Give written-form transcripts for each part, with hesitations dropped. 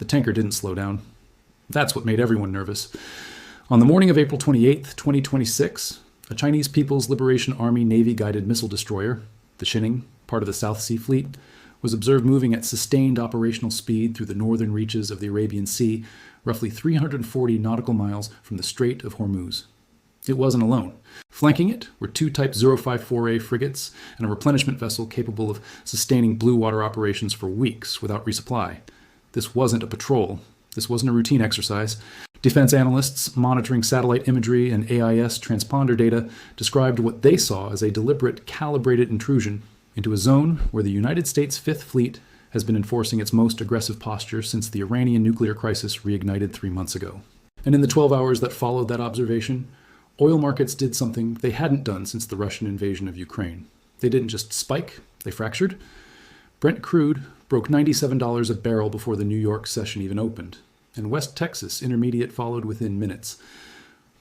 The tanker didn't slow down. That's what made everyone nervous. On the morning of April 28, 2026, a Chinese People's Liberation Army Navy-guided missile destroyer, the Shining, part of the South Sea Fleet, was observed moving at sustained operational speed through the northern reaches of the Arabian Sea, roughly 340 nautical miles from the Strait of Hormuz. It wasn't alone. Flanking it were two Type 054A frigates and a replenishment vessel capable of sustaining blue water operations for weeks without resupply. This wasn't a patrol. This wasn't a routine exercise. Defense analysts monitoring satellite imagery and AIS transponder data described what they saw as a deliberate, calibrated intrusion into a zone where the United States Fifth Fleet has been enforcing its most aggressive posture since the Iranian nuclear crisis reignited 3 months ago. And in the 12 hours that followed that observation, oil markets did something they hadn't done since the Russian invasion of Ukraine. They didn't just spike, they fractured. Brent crude broke $97 a barrel before the New York session even opened, and West Texas Intermediate followed within minutes.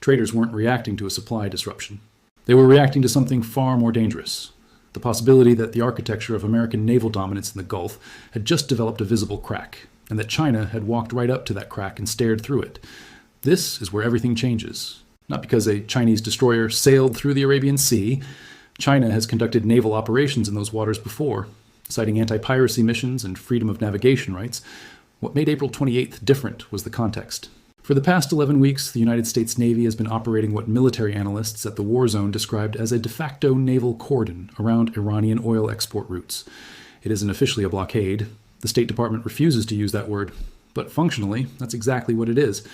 Traders weren't reacting to a supply disruption. They were reacting to something far more dangerous. The possibility that the architecture of American naval dominance in the Gulf had just developed a visible crack, and that China had walked right up to that crack and stared through it. This is where everything changes. Not because a Chinese destroyer sailed through the Arabian Sea. China has conducted naval operations in those waters before, citing anti-piracy missions and freedom of navigation rights. What made April 28th different was the context. For the past 11 weeks, the United States Navy has been operating what military analysts at the war zone described as a de facto naval cordon around Iranian oil export routes. It isn't officially a blockade. The State Department refuses to use that word. But functionally, that's exactly what it is.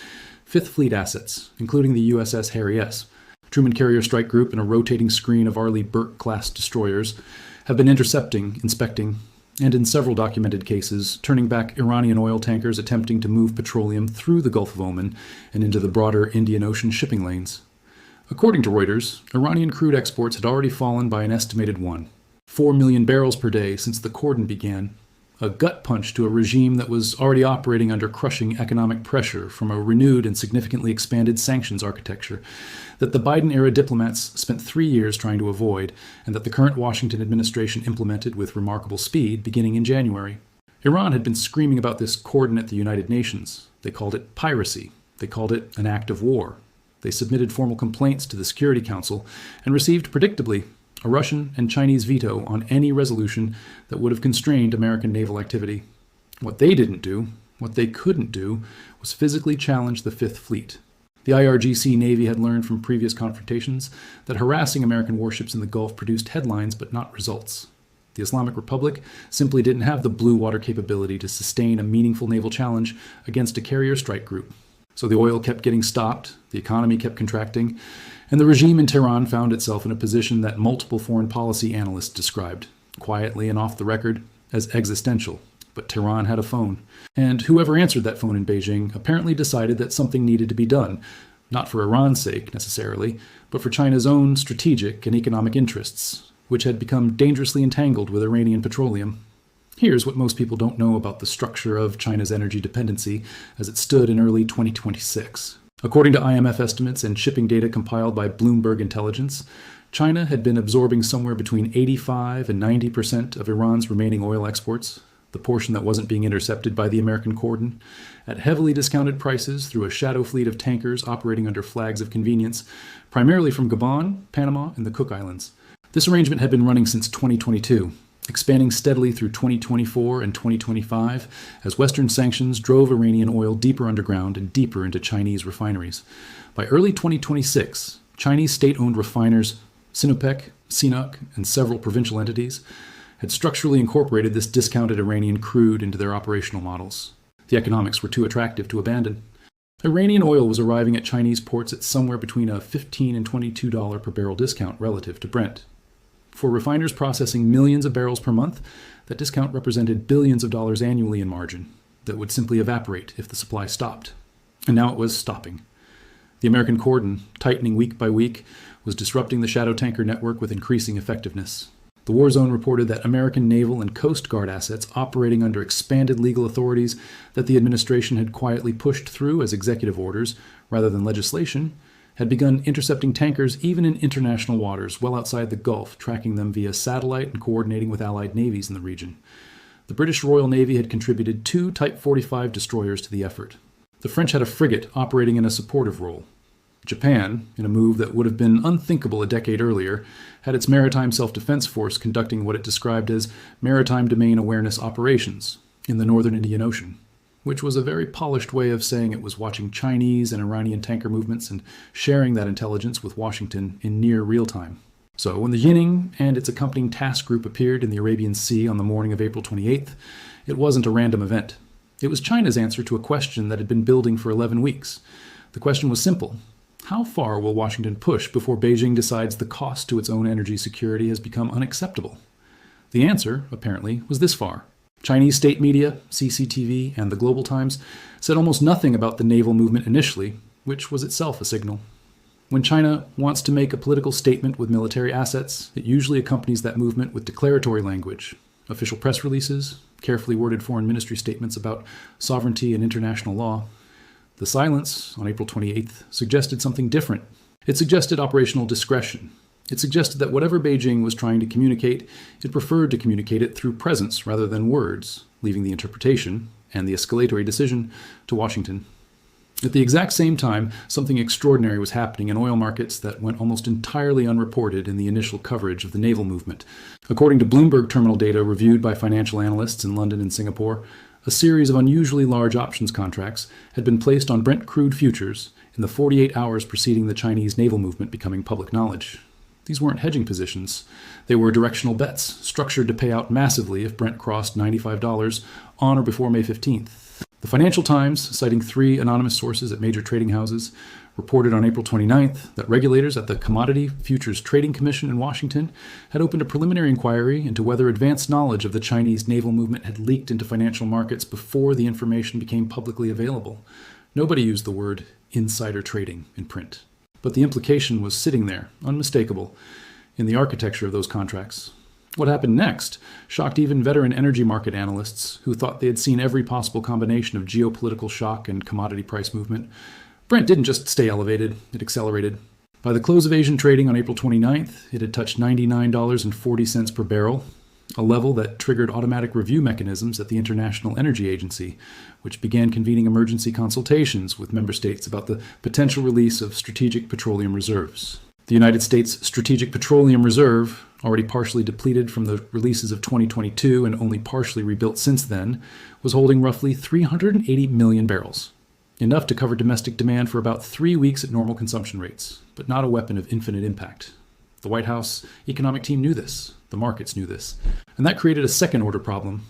Fifth Fleet assets, including the USS Harry S., Truman Carrier Strike Group, and a rotating screen of Arleigh Burke-class destroyers, have been intercepting, inspecting, and in several documented cases, turning back Iranian oil tankers attempting to move petroleum through the Gulf of Oman and into the broader Indian Ocean shipping lanes. According to Reuters, Iranian crude exports had already fallen by an estimated 4 million barrels per day since the cordon began, a gut punch to a regime that was already operating under crushing economic pressure from a renewed and significantly expanded sanctions architecture that the Biden-era diplomats spent 3 years trying to avoid, and that the current Washington administration implemented with remarkable speed beginning in January. Iran had been screaming about this cordon at the United Nations. They called it piracy. They called it an act of war. They submitted formal complaints to the Security Council and received, predictably, a Russian and Chinese veto on any resolution that would have constrained American naval activity. What they didn't do, what they couldn't do, was physically challenge the Fifth Fleet. The IRGC Navy had learned from previous confrontations that harassing American warships in the Gulf produced headlines but not results. The Islamic Republic simply didn't have the blue water capability to sustain a meaningful naval challenge against a carrier strike group. So the oil kept getting stopped, the economy kept contracting, and the regime in Tehran found itself in a position that multiple foreign policy analysts described, quietly and off the record, as existential. But Tehran had a phone, and whoever answered that phone in Beijing apparently decided that something needed to be done, not for Iran's sake necessarily, but for China's own strategic and economic interests, which had become dangerously entangled with Iranian petroleum. Here's what most people don't know about the structure of China's energy dependency as it stood in early 2026. According to IMF estimates and shipping data compiled by Bloomberg Intelligence, China had been absorbing somewhere between 85 and 90% of Iran's remaining oil exports, the portion that wasn't being intercepted by the American cordon, at heavily discounted prices through a shadow fleet of tankers operating under flags of convenience, primarily from Gabon, Panama, and the Cook Islands. This arrangement had been running since 2022, expanding steadily through 2024 and 2025 as Western sanctions drove Iranian oil deeper underground and deeper into Chinese refineries. By early 2026, Chinese state-owned refiners Sinopec, CNOOC, and several provincial entities had structurally incorporated this discounted Iranian crude into their operational models. The economics were too attractive to abandon. Iranian oil was arriving at Chinese ports at somewhere between a $15 and $22 per barrel discount relative to Brent. For refiners processing millions of barrels per month, that discount represented billions of dollars annually in margin that would simply evaporate if the supply stopped. And now it was stopping. The American cordon, tightening week by week, was disrupting the shadow tanker network with increasing effectiveness. The war zone reported that American naval and Coast Guard assets operating under expanded legal authorities that the administration had quietly pushed through as executive orders rather than legislation had begun intercepting tankers even in international waters well outside the Gulf, tracking them via satellite and coordinating with allied navies in the region. The British Royal Navy had contributed 2 Type 45 destroyers to the effort. The French had a frigate operating in a supportive role. Japan, in a move that would have been unthinkable a decade earlier, had its Maritime Self-Defense Force conducting what it described as maritime domain awareness operations in the northern Indian Ocean, which was a very polished way of saying it was watching Chinese and Iranian tanker movements and sharing that intelligence with Washington in near real time. So when the Yinning and its accompanying task group appeared in the Arabian Sea on the morning of April 28th, it wasn't a random event. It was China's answer to a question that had been building for 11 weeks. The question was simple. How far will Washington push before Beijing decides the cost to its own energy security has become unacceptable? The answer, apparently, was this far. Chinese state media, CCTV, and the Global Times said almost nothing about the naval movement initially, which was itself a signal. When China wants to make a political statement with military assets, it usually accompanies that movement with declaratory language, official press releases, carefully worded foreign ministry statements about sovereignty and international law. The silence on April 28th suggested something different. It suggested operational discretion. It suggested that whatever Beijing was trying to communicate, it preferred to communicate it through presence rather than words, leaving the interpretation and the escalatory decision to Washington. At the exact same time, something extraordinary was happening in oil markets that went almost entirely unreported in the initial coverage of the naval movement. According to Bloomberg terminal data reviewed by financial analysts in London and Singapore, a series of unusually large options contracts had been placed on Brent crude futures in the 48 hours preceding the Chinese naval movement becoming public knowledge. These weren't hedging positions. They were directional bets, structured to pay out massively if Brent crossed $95 on or before May 15th. The Financial Times, citing 3 anonymous sources at major trading houses, reported on April 29th that regulators at the Commodity Futures Trading Commission in Washington had opened a preliminary inquiry into whether advanced knowledge of the Chinese naval movement had leaked into financial markets before the information became publicly available. Nobody used the word insider trading in print, but the implication was sitting there, unmistakable, in the architecture of those contracts. What happened next shocked even veteran energy market analysts who thought they had seen every possible combination of geopolitical shock and commodity price movement. Brent didn't just stay elevated, it accelerated. By the close of Asian trading on April 29th, it had touched $99.40 per barrel, a level that triggered automatic review mechanisms at the International Energy Agency, which began convening emergency consultations with member states about the potential release of strategic petroleum reserves. The United States Strategic Petroleum Reserve, already partially depleted from the releases of 2022 and only partially rebuilt since then, was holding roughly 380 million barrels. Enough to cover domestic demand for about 3 weeks at normal consumption rates, but not a weapon of infinite impact. The White House economic team knew this. The markets knew this. And that created a second-order problem.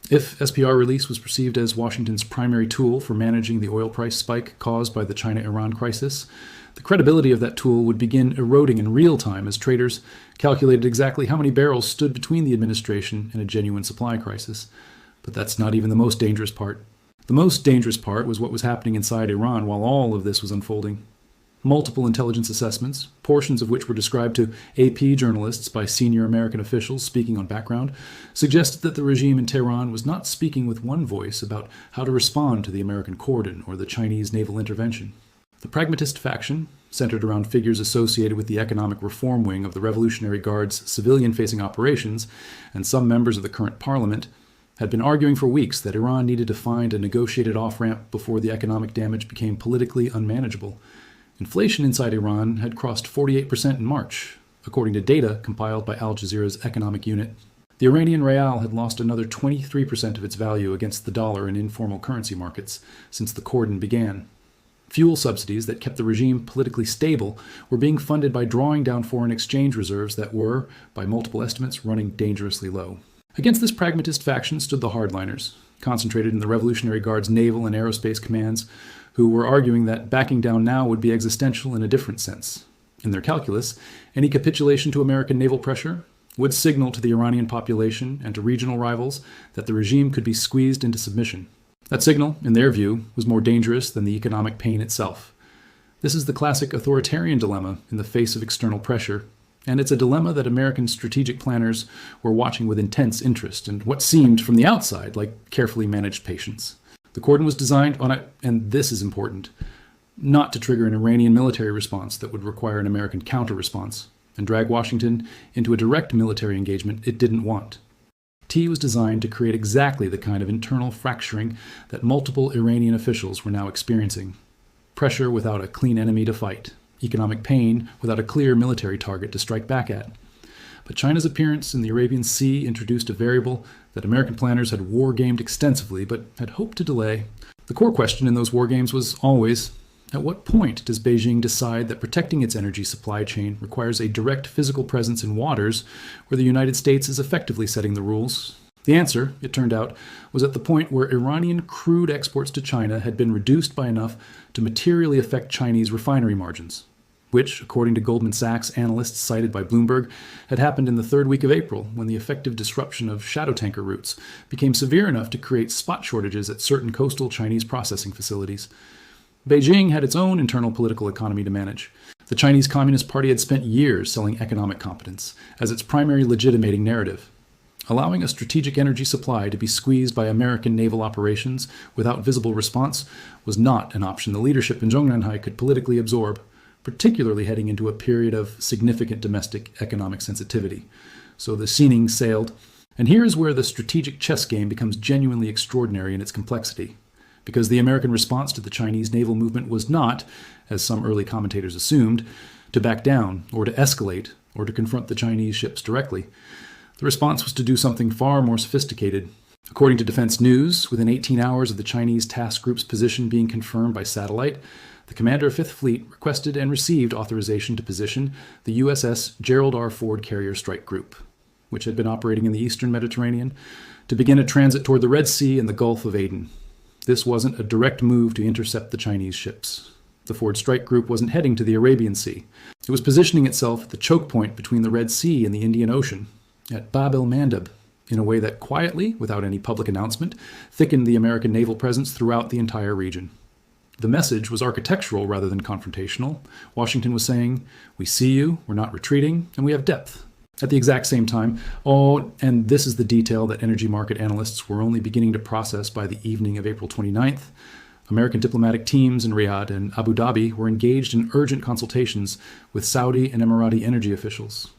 If SPR release was perceived as Washington's primary tool for managing the oil price spike caused by the China-Iran crisis, the credibility of that tool would begin eroding in real time as traders calculated exactly how many barrels stood between the administration and a genuine supply crisis. But that's not even the most dangerous part. The most dangerous part was what was happening inside Iran while all of this was unfolding. Multiple intelligence assessments, portions of which were described to AP journalists by senior American officials speaking on background, suggested that the regime in Tehran was not speaking with one voice about how to respond to the American cordon or the Chinese naval intervention. The pragmatist faction, centered around figures associated with the economic reform wing of the Revolutionary Guard's civilian-facing operations, and some members of the current parliament, had been arguing for weeks that Iran needed to find a negotiated off-ramp before the economic damage became politically unmanageable. Inflation inside Iran had crossed 48% in March, according to data compiled by Al Jazeera's economic unit. The Iranian rial had lost another 23% of its value against the dollar in informal currency markets since the cordon began. Fuel subsidies that kept the regime politically stable were being funded by drawing down foreign exchange reserves that were, by multiple estimates, running dangerously low. Against this pragmatist faction stood the hardliners, concentrated in the Revolutionary Guard's naval and aerospace commands, who were arguing that backing down now would be existential in a different sense. In their calculus, any capitulation to American naval pressure would signal to the Iranian population and to regional rivals that the regime could be squeezed into submission. That signal, in their view, was more dangerous than the economic pain itself. This is the classic authoritarian dilemma in the face of external pressure, and it's a dilemma that American strategic planners were watching with intense interest and what seemed from the outside like carefully managed patience. The cordon was designed on it, and this is important, not to trigger an Iranian military response that would require an American counter-response and drag Washington into a direct military engagement it didn't want. tea was designed to create exactly the kind of internal fracturing that multiple Iranian officials were now experiencing. Pressure without a clean enemy to fight, economic pain without a clear military target to strike back at. But China's appearance in the Arabian Sea introduced a variable that American planners had war-gamed extensively but had hoped to delay. The core question in those war games was always, at what point does Beijing decide that protecting its energy supply chain requires a direct physical presence in waters where the United States is effectively setting the rules? The answer, it turned out, was at the point where Iranian crude exports to China had been reduced by enough to materially affect Chinese refinery margins, which, according to Goldman Sachs analysts cited by Bloomberg, had happened in the third week of April when the effective disruption of shadow tanker routes became severe enough to create spot shortages at certain coastal Chinese processing facilities. Beijing had its own internal political economy to manage. The Chinese Communist Party had spent years selling economic competence as its primary legitimating narrative. Allowing a strategic energy supply to be squeezed by American naval operations without visible response was not an option the leadership in Zhongnanhai could politically absorb, particularly heading into a period of significant domestic economic sensitivity. So the Xinning sailed. And here's where the strategic chess game becomes genuinely extraordinary in its complexity. Because the American response to the Chinese naval movement was not, as some early commentators assumed, to back down or to escalate or to confront the Chinese ships directly. The response was to do something far more sophisticated. According to Defense News, within 18 hours of the Chinese task group's position being confirmed by satellite, the commander of Fifth Fleet requested and received authorization to position the USS Gerald R. Ford Carrier Strike Group, which had been operating in the eastern Mediterranean, to begin a transit toward the Red Sea and the Gulf of Aden. This wasn't a direct move to intercept the Chinese ships. The Ford Strike Group wasn't heading to the Arabian Sea. It was positioning itself at the choke point between the Red Sea and the Indian Ocean, at Bab el-Mandeb, in a way that quietly, without any public announcement, thickened the American naval presence throughout the entire region. The message was architectural rather than confrontational. Washington was saying, we see you, we're not retreating, and we have depth. At the exact same time, and this is the detail that energy market analysts were only beginning to process by the evening of April 29th, American diplomatic teams in Riyadh and Abu Dhabi were engaged in urgent consultations with Saudi and Emirati energy officials.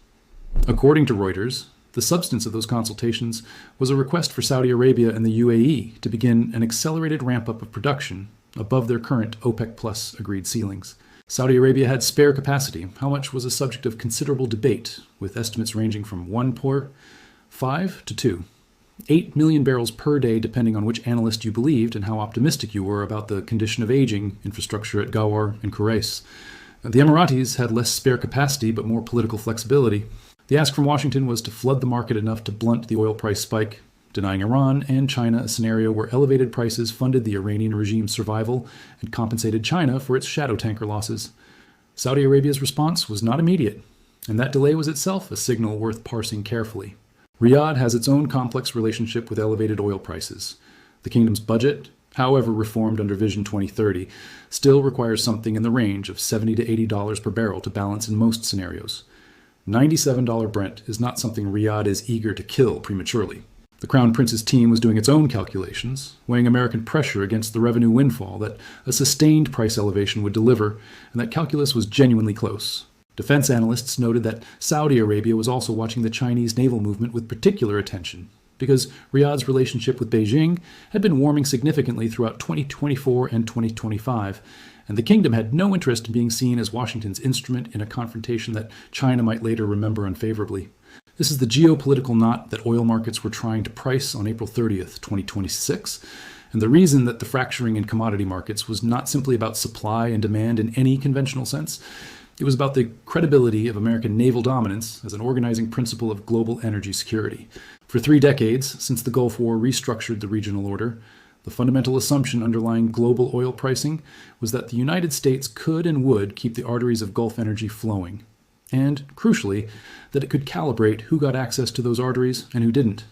According to Reuters, the substance of those consultations was a request for Saudi Arabia and the UAE to begin an accelerated ramp-up of production above their current OPEC Plus agreed ceilings. Saudi Arabia had spare capacity, how much was a subject of considerable debate, with estimates ranging from 1.5 to 2. 8 million barrels per day depending on which analyst you believed and how optimistic you were about the condition of aging infrastructure at Ghawar and Khurais. The Emiratis had less spare capacity but more political flexibility. The ask from Washington was to flood the market enough to blunt the oil price spike, denying Iran and China a scenario where elevated prices funded the Iranian regime's survival and compensated China for its shadow tanker losses. Saudi Arabia's response was not immediate, and that delay was itself a signal worth parsing carefully. Riyadh has its own complex relationship with elevated oil prices. The kingdom's budget, however reformed under Vision 2030, still requires something in the range of $70 to $80 per barrel to balance in most scenarios. $97 Brent is not something Riyadh is eager to kill prematurely. The Crown Prince's team was doing its own calculations, weighing American pressure against the revenue windfall that a sustained price elevation would deliver, and that calculus was genuinely close. Defense analysts noted that Saudi Arabia was also watching the Chinese naval movement with particular attention, because Riyadh's relationship with Beijing had been warming significantly throughout 2024 and 2025, and the kingdom had no interest in being seen as Washington's instrument in a confrontation that China might later remember unfavorably. This is the geopolitical knot that oil markets were trying to price on April 30th, 2026, and the reason that the fracturing in commodity markets was not simply about supply and demand in any conventional sense. It was about the credibility of American naval dominance as an organizing principle of global energy security. For 3 decades, since the Gulf War restructured the regional order, the fundamental assumption underlying global oil pricing was that the United States could and would keep the arteries of Gulf energy flowing, and, crucially, that it could calibrate who got access to those arteries and who didn't.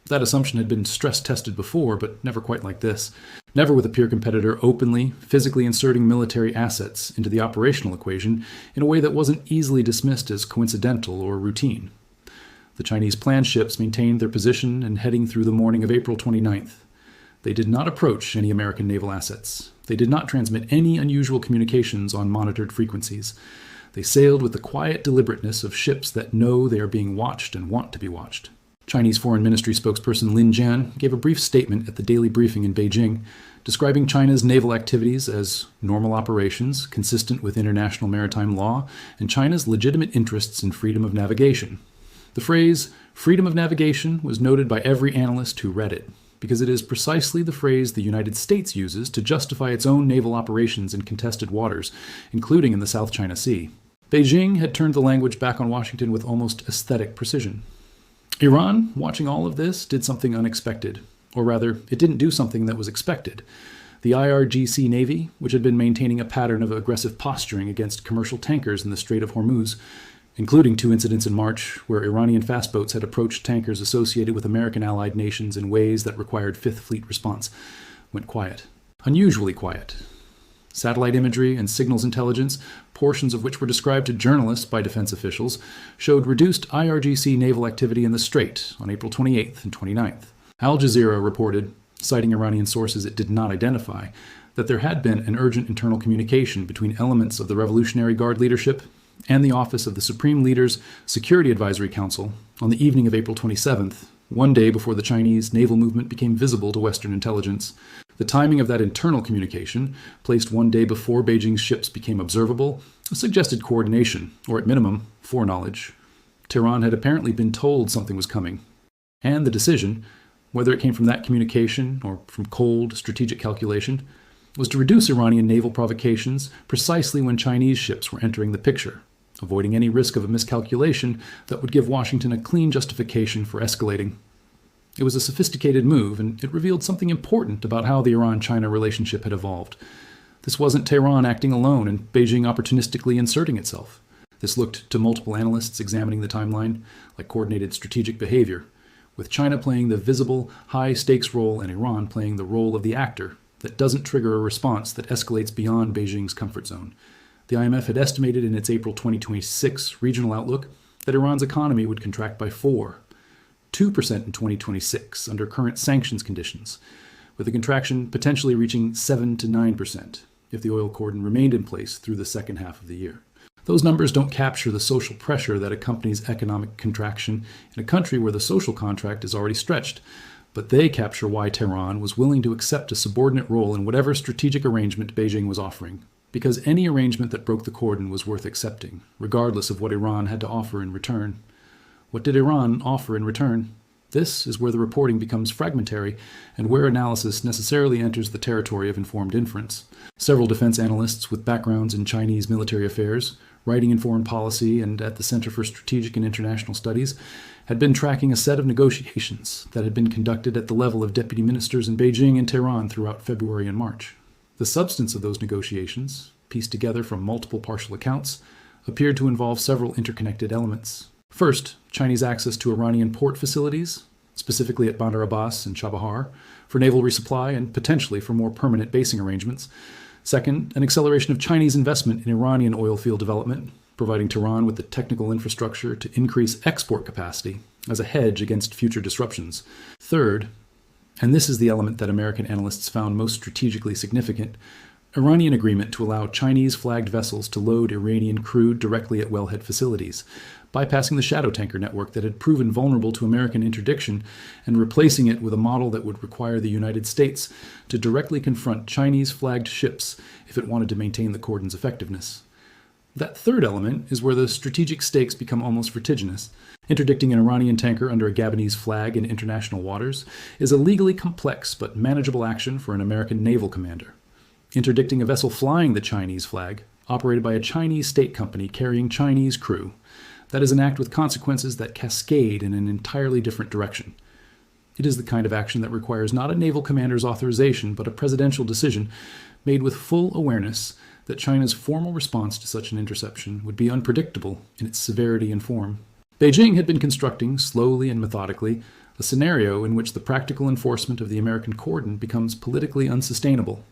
That assumption had been stress-tested before, but never quite like this. Never with a peer competitor openly, physically inserting military assets into the operational equation in a way that wasn't easily dismissed as coincidental or routine. The Chinese planned ships maintained their position and heading through the morning of April 29th. They did not approach any American naval assets. They did not transmit any unusual communications on monitored frequencies. They sailed with the quiet deliberateness of ships that know they are being watched and want to be watched. Chinese Foreign Ministry spokesperson Lin Jian gave a brief statement at the daily briefing in Beijing, describing China's naval activities as normal operations consistent with international maritime law and China's legitimate interests in freedom of navigation. The phrase freedom of navigation was noted by every analyst who read it, because it is precisely the phrase the United States uses to justify its own naval operations in contested waters, including in the South China Sea. Beijing had turned the language back on Washington with almost aesthetic precision. Iran, watching all of this, did something unexpected. Or rather, it didn't do something that was expected. The IRGC Navy, which had been maintaining a pattern of aggressive posturing against commercial tankers in the Strait of Hormuz, including 2 incidents in March where Iranian fast boats had approached tankers associated with American allied nations in ways that required Fifth Fleet response, went quiet. Unusually quiet. Satellite imagery and signals intelligence, portions of which were described to journalists by defense officials, showed reduced IRGC naval activity in the Strait on April 28th and 29th. Al Jazeera reported, citing Iranian sources it did not identify, that there had been an urgent internal communication between elements of the Revolutionary Guard leadership and the Office of the Supreme Leader's Security Advisory Council on the evening of April 27th, one day before the Chinese naval movement became visible to Western intelligence. The timing of that internal communication, placed one day before Beijing's ships became observable, suggested coordination, or at minimum, foreknowledge. Tehran had apparently been told something was coming. And the decision, whether it came from that communication or from cold, strategic calculation, was to reduce Iranian naval provocations precisely when Chinese ships were entering the picture, avoiding any risk of a miscalculation that would give Washington a clean justification for escalating. It was a sophisticated move, and it revealed something important about how the Iran-China relationship had evolved. This wasn't Tehran acting alone and Beijing opportunistically inserting itself. This looked to multiple analysts examining the timeline like coordinated strategic behavior, with China playing the visible, high-stakes role and Iran playing the role of the actor that doesn't trigger a response that escalates beyond Beijing's comfort zone. The IMF had estimated in its April 2026 regional outlook that Iran's economy would contract by 2% in 2026 under current sanctions conditions, with the contraction potentially reaching 7 to 9% if the oil cordon remained in place through the second half of the year. Those numbers don't capture the social pressure that accompanies economic contraction in a country where the social contract is already stretched, but they capture why Tehran was willing to accept a subordinate role in whatever strategic arrangement Beijing was offering, because any arrangement that broke the cordon was worth accepting, regardless of what Iran had to offer in return. What did Iran offer in return? This is where the reporting becomes fragmentary and where analysis necessarily enters the territory of informed inference. Several defense analysts with backgrounds in Chinese military affairs, writing in foreign policy and at the Center for Strategic and International Studies, had been tracking a set of negotiations that had been conducted at the level of deputy ministers in Beijing and Tehran throughout February and March. The substance of those negotiations, pieced together from multiple partial accounts, appeared to involve several interconnected elements. First, Chinese access to Iranian port facilities, specifically at Bandar Abbas and Chabahar, for naval resupply and potentially for more permanent basing arrangements. Second, an acceleration of Chinese investment in Iranian oil field development, providing Tehran with the technical infrastructure to increase export capacity as a hedge against future disruptions. Third, and this is the element that American analysts found most strategically significant, Iranian agreement to allow Chinese-flagged vessels to load Iranian crude directly at wellhead facilities, bypassing the shadow tanker network that had proven vulnerable to American interdiction and replacing it with a model that would require the United States to directly confront Chinese-flagged ships if it wanted to maintain the cordon's effectiveness. That third element is where the strategic stakes become almost vertiginous. Interdicting an Iranian tanker under a Gabonese flag in international waters is a legally complex but manageable action for an American naval commander. Interdicting a vessel flying the Chinese flag, operated by a Chinese state company carrying Chinese crew, that is an act with consequences that cascade in an entirely different direction. It is the kind of action that requires not a naval commander's authorization, but a presidential decision made with full awareness that China's formal response to such an interception would be unpredictable in its severity and form. Beijing had been constructing, slowly and methodically, a scenario in which the practical enforcement of the American cordon becomes politically unsustainable.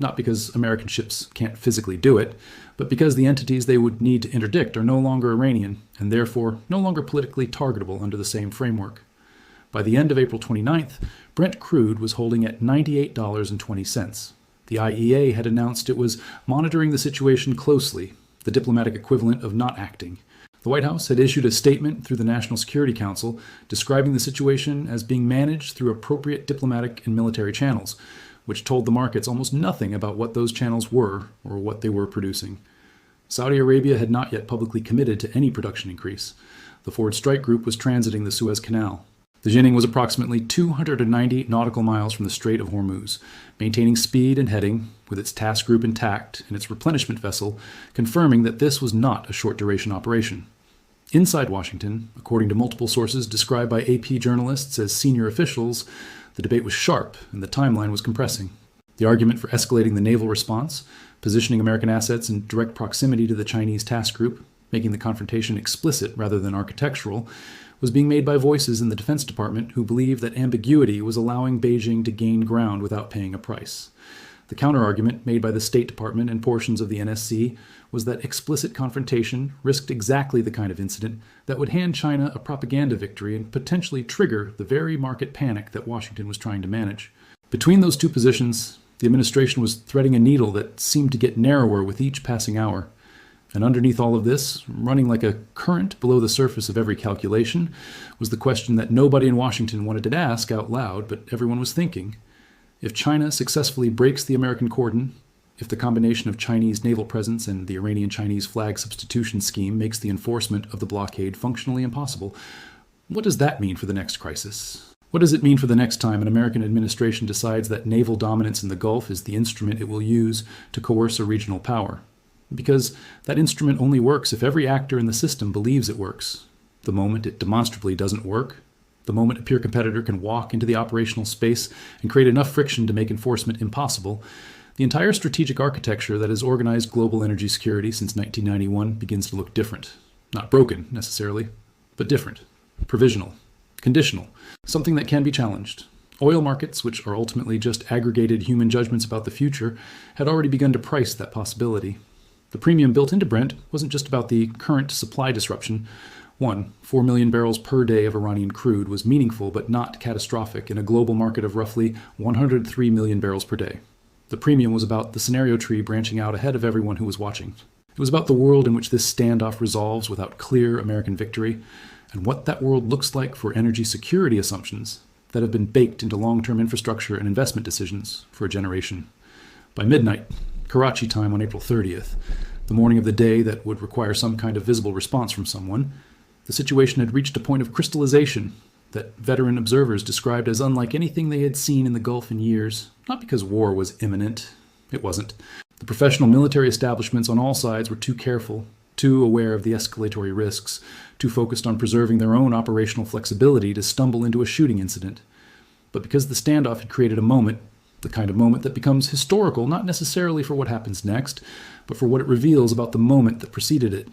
Not because American ships can't physically do it, but because the entities they would need to interdict are no longer Iranian, and therefore no longer politically targetable under the same framework. By the end of April 29th, Brent crude was holding at $98.20. The IEA had announced it was monitoring the situation closely, the diplomatic equivalent of not acting. The White House had issued a statement through the National Security Council describing the situation as being managed through appropriate diplomatic and military channels, which told the markets almost nothing about what those channels were or what they were producing. Saudi Arabia had not yet publicly committed to any production increase. The Forward Strike Group was transiting the Suez Canal. The Jinning was approximately 290 nautical miles from the Strait of Hormuz, maintaining speed and heading, with its task group intact and its replenishment vessel confirming that this was not a short-duration operation. Inside Washington, according to multiple sources described by AP journalists as senior officials, the debate was sharp and the timeline was compressing. The argument for escalating the naval response, positioning American assets in direct proximity to the Chinese task group, making the confrontation explicit rather than architectural, was being made by voices in the Defense Department who believed that ambiguity was allowing Beijing to gain ground without paying a price. The counterargument made by the State Department and portions of the NSC was that explicit confrontation risked exactly the kind of incident that would hand China a propaganda victory and potentially trigger the very market panic that Washington was trying to manage. Between those two positions, the administration was threading a needle that seemed to get narrower with each passing hour. And underneath all of this, running like a current below the surface of every calculation, was the question that nobody in Washington wanted to ask out loud, but everyone was thinking. If China successfully breaks the American cordon, if the combination of Chinese naval presence and the Iranian-Chinese flag substitution scheme makes the enforcement of the blockade functionally impossible, what does that mean for the next crisis? What does it mean for the next time an American administration decides that naval dominance in the Gulf is the instrument it will use to coerce a regional power? Because that instrument only works if every actor in the system believes it works. The moment it demonstrably doesn't work, the moment a peer competitor can walk into the operational space and create enough friction to make enforcement impossible, the entire strategic architecture that has organized global energy security since 1991 begins to look different. Not broken, necessarily, but different. Provisional. Conditional. Something that can be challenged. Oil markets, which are ultimately just aggregated human judgments about the future, had already begun to price that possibility. The premium built into Brent wasn't just about the current supply disruption. 4 million barrels per day of Iranian crude was meaningful but not catastrophic in a global market of roughly 103 million barrels per day. The premium was about the scenario tree branching out ahead of everyone who was watching. It was about the world in which this standoff resolves without clear American victory, and what that world looks like for energy security assumptions that have been baked into long-term infrastructure and investment decisions for a generation. By midnight, Karachi time on April 30th, the morning of the day that would require some kind of visible response from someone, the situation had reached a point of crystallization that veteran observers described as unlike anything they had seen in the Gulf in years, not because war was imminent. It wasn't. The professional military establishments on all sides were too careful, too aware of the escalatory risks, too focused on preserving their own operational flexibility to stumble into a shooting incident. But because the standoff had created a moment, the kind of moment that becomes historical, not necessarily for what happens next, but for what it reveals about the moment that preceded it.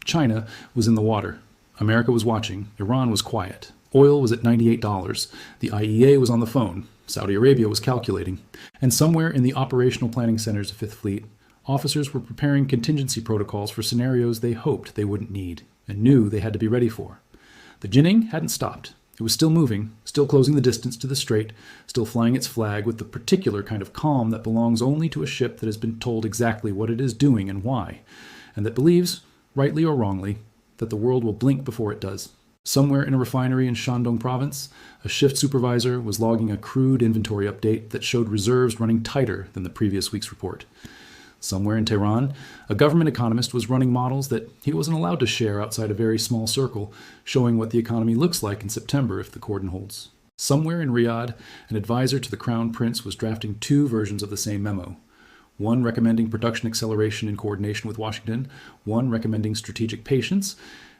China was in the water. America was watching. Iran was quiet. Oil was at $98. The IEA was on the phone. Saudi Arabia was calculating. And somewhere in the operational planning centers of Fifth Fleet, officers were preparing contingency protocols for scenarios they hoped they wouldn't need and knew they had to be ready for. The Jinning hadn't stopped. It was still moving, still closing the distance to the strait, still flying its flag with the particular kind of calm that belongs only to a ship that has been told exactly what it is doing and why, and that believes, rightly or wrongly, that the world will blink before it does. Somewhere in a refinery in Shandong province, a shift supervisor was logging a crude inventory update that showed reserves running tighter than the previous week's report. Somewhere in Tehran, a government economist was running models that he wasn't allowed to share outside a very small circle, showing what the economy looks like in September if the cordon holds. Somewhere in Riyadh, an advisor to the Crown Prince was drafting two versions of the same memo. One recommending production acceleration in coordination with Washington, one recommending strategic patience,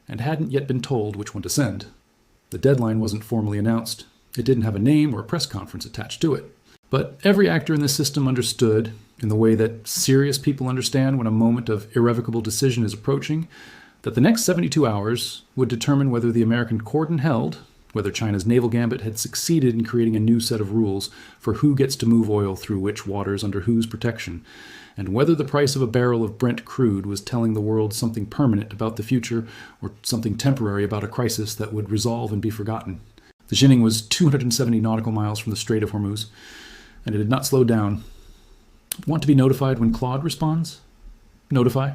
and hadn't yet been told which one to send. The deadline wasn't formally announced. It didn't have a name or a press conference attached to it. But every actor in the system understood, in the way that serious people understand when a moment of irrevocable decision is approaching, that the next 72 hours would determine whether the American cordon held, whether China's naval gambit had succeeded in creating a new set of rules for who gets to move oil through which waters under whose protection, and whether the price of a barrel of Brent crude was telling the world something permanent about the future or something temporary about a crisis that would resolve and be forgotten. The Jinning was 270 nautical miles from the Strait of Hormuz, and it had not slowed down. Want to be notified when Claude responds? Notify.